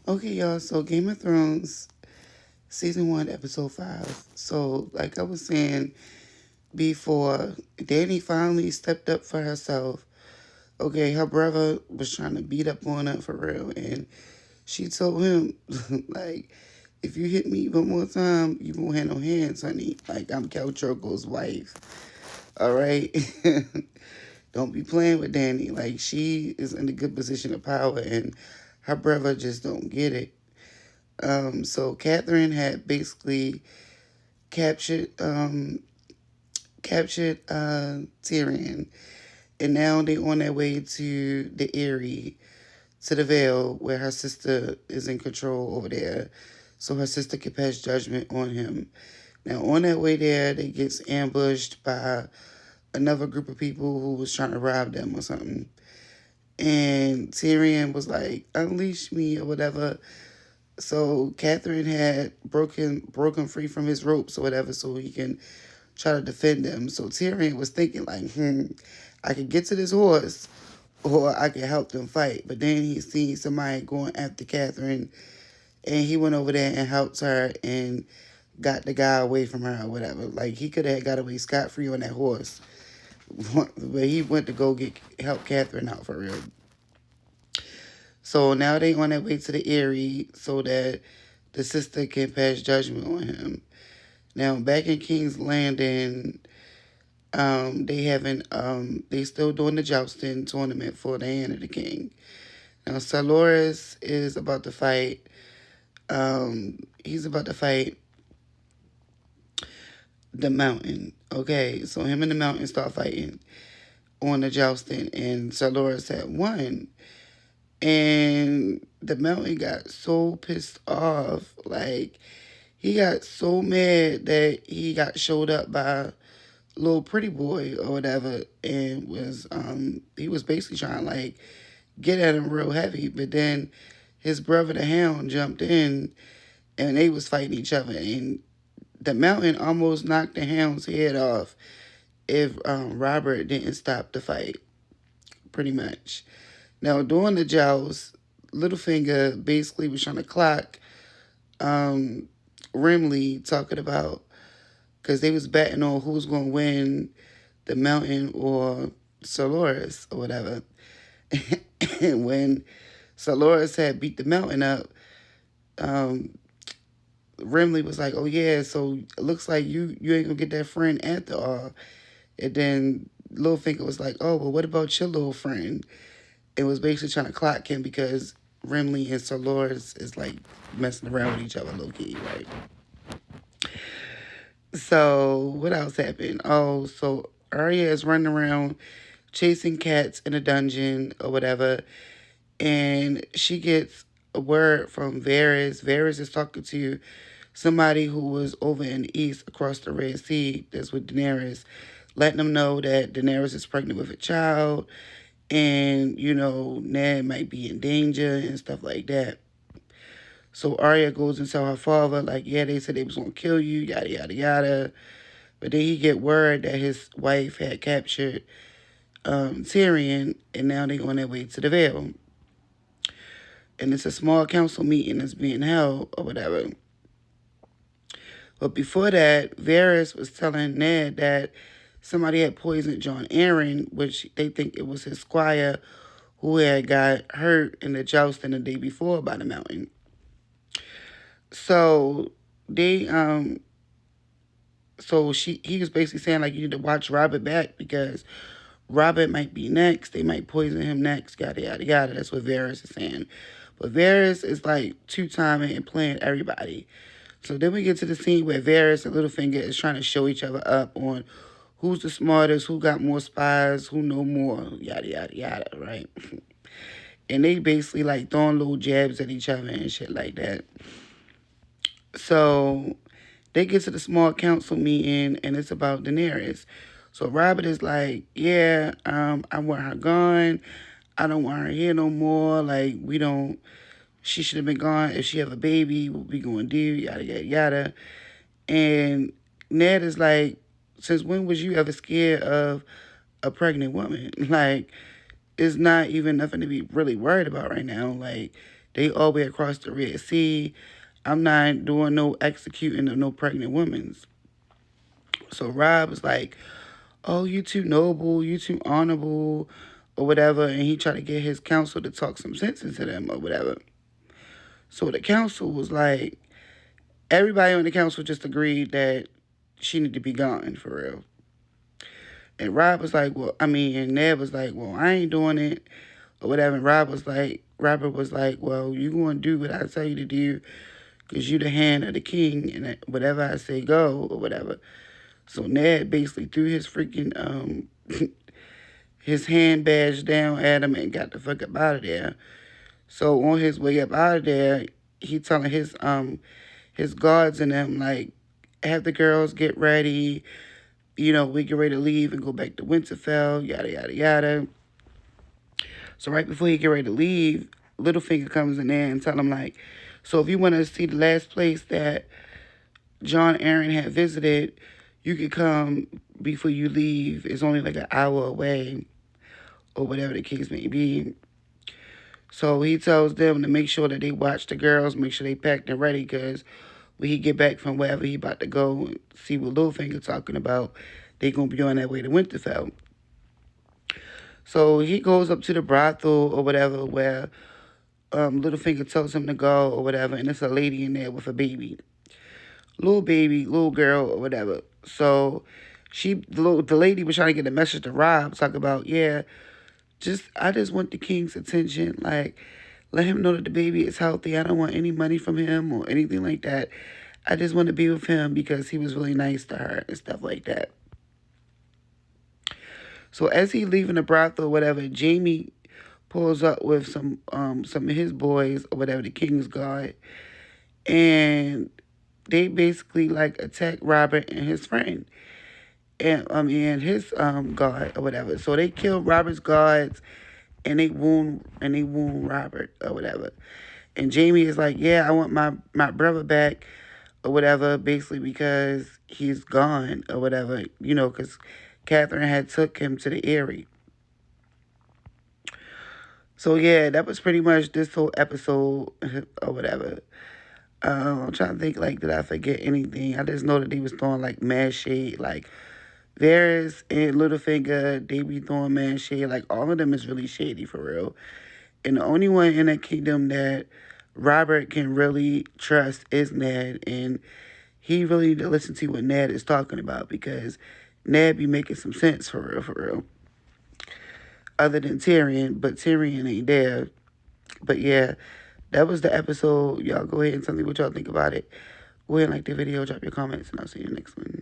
Okay, y'all. So Game of Thrones, season 1, episode 5. So, like I was saying before, Dany finally stepped up for herself. Okay, her brother was trying to beat up on her for real, and she told him, like, if you hit me one more time, you won't have no hands, honey. Like, I'm Cal Drogo's wife. All right? Don't be playing with Dany. Like, she is in a good position of power, and her brother just don't get it. So Catherine had basically captured Tyrion, and now they on their way to the Eyrie, to the Vale, where her sister is in control over there, so her sister can pass judgment on him. Now on that way there, they gets ambushed by another group of people who was trying to rob them or something. And Tyrion was like, "Unleash me" or whatever. So Catherine had broken free from his ropes or whatever, so he can try to defend them. So Tyrion was thinking like, I could get to this horse, or I could help them fight. But then he seen somebody going after Catherine, and he went over there and helped her and got the guy away from her or whatever. Like he could have got away scot free on that horse, but he went to go get help Catherine out for real. So now they on their way to the Eyrie so that the sister can pass judgment on him. Now back in King's Landing, they still doing the jousting tournament for the hand of the king. Now Saloris is about to fight. He's about to fight the Mountain. Okay, so him and the Mountain start fighting on the jousting, and Saloris had won. And the Mountain got so pissed off, like he got so mad that he got showed up by little pretty boy or whatever, and was he was basically trying to like get at him real heavy. But then his brother the Hound jumped in, and they was fighting each other, and the Mountain almost knocked the Hound's head off if Robert didn't stop the fight, pretty much. Now during the joust, Littlefinger basically was trying to clock um, Rimley, talking about because they was betting on who's going to win, the Mountain or Soloris or whatever. And when Soloris had beat the Mountain up, um, Rimley was like, "Oh yeah, so it looks like you ain't gonna get that friend after all." And then Littlefinger was like, "Oh, well, what about your little friend?" It was basically trying to clock him because Rimley and Soloris is like messing around with each other low key, right? So what else happened? Oh, so Arya is running around chasing cats in a dungeon or whatever, and she gets a word from Varys. Varys is talking to somebody who was over in the east across the Red Sea that's with Daenerys, letting them know that Daenerys is pregnant with a child and, Ned might be in danger and stuff like that. So Arya goes and tell her father, like, yeah, they said they was going to kill you, yada, yada, yada. But then he get word that his wife had captured Tyrion, and now they on their way to the Vale. And it's a small council meeting that's being held or whatever. But before that, Varys was telling Ned that somebody had poisoned Jon Arryn, which they think it was his squire who had got hurt in the jousting the day before by the Mountain. So they he was basically saying like you need to watch Robert back because Robert might be next. They might poison him next. Yada yada yada. That's what Varys is saying. But Varys is like two-timing and playing everybody. So then we get to the scene where Varys and Littlefinger is trying to show each other up on who's the smartest, who got more spies, who know more, yada yada yada, right? And they basically like throwing little jabs at each other and shit like that. So they get to the small council meeting and it's about Daenerys. So Robert is like, yeah, I want her gone. I don't want her here no more. Like, we don't, she should have been gone. If she have a baby, what we going to do? Yada, yada, yada. And Ned is like, since when was you ever scared of a pregnant woman? Like, it's not even nothing to be really worried about right now. Like, They all the way across the Red Sea. I'm not doing no executing of no pregnant women. So Rob was like, oh, you too noble, you too honorable, or whatever. And he tried to get his council to talk some sense into them or whatever. So the council was like, everybody on the council just agreed that she needed to be gone for real. And Rob was like, well, I mean, and Ned was like, well, I ain't doing it or whatever. And Robert was like, well, you going to do what I tell you to do because you the hand of the king and whatever I say go or whatever. So Ned basically threw his freaking, his hand badge down at him and got the fuck up out of there. So on his way up out of there, he telling his guards and them like, have the girls get ready. We get ready to leave and go back to Winterfell, yada, yada, yada. So right before he get ready to leave, Littlefinger comes in there and tell him, like, so if you want to see the last place that Jon Arryn had visited, you could come before you leave. It's only like an hour away or whatever the case may be. So he tells them to make sure that they watch the girls, make sure they packed and ready, because when he get back from wherever he about to go and see what Littlefinger talking about, they going to be on their way to Winterfell. So he goes up to the brothel or whatever where Littlefinger tells him to go or whatever, and it's a lady in there with a baby. Little girl or whatever. So the lady was trying to get a message to Rob, talk about, yeah, I just want the king's attention. Like, let him know that the baby is healthy. I don't want any money from him or anything like that. I just want to be with him because he was really nice to her and stuff like that. So as he leaving the brothel or whatever, Jaime pulls up with some of his boys or whatever, the king's guard, and they basically like attack Robert and his friend, and his guard or whatever. So they kill Robert's guards, and they wound Robert or whatever. And Jaime is like, yeah, I want my brother back or whatever, basically because he's gone or whatever, because Catherine had took him to the Eyrie. So yeah, that was pretty much this whole episode or whatever. I'm trying to think, like, did I forget anything? I just know that they was throwing like mad shade, like Varys and Littlefinger, they be throwing mad shade. Like, all of them is really shady for real. And the only one in that kingdom that Robert can really trust is Ned, and he really need to listen to what Ned is talking about, because Ned be making some sense for real. Other than Tyrion, but Tyrion ain't there. But yeah, that was the episode. Y'all go ahead and tell me what y'all think about it. Go ahead and like the video, drop your comments, and I'll see you next one.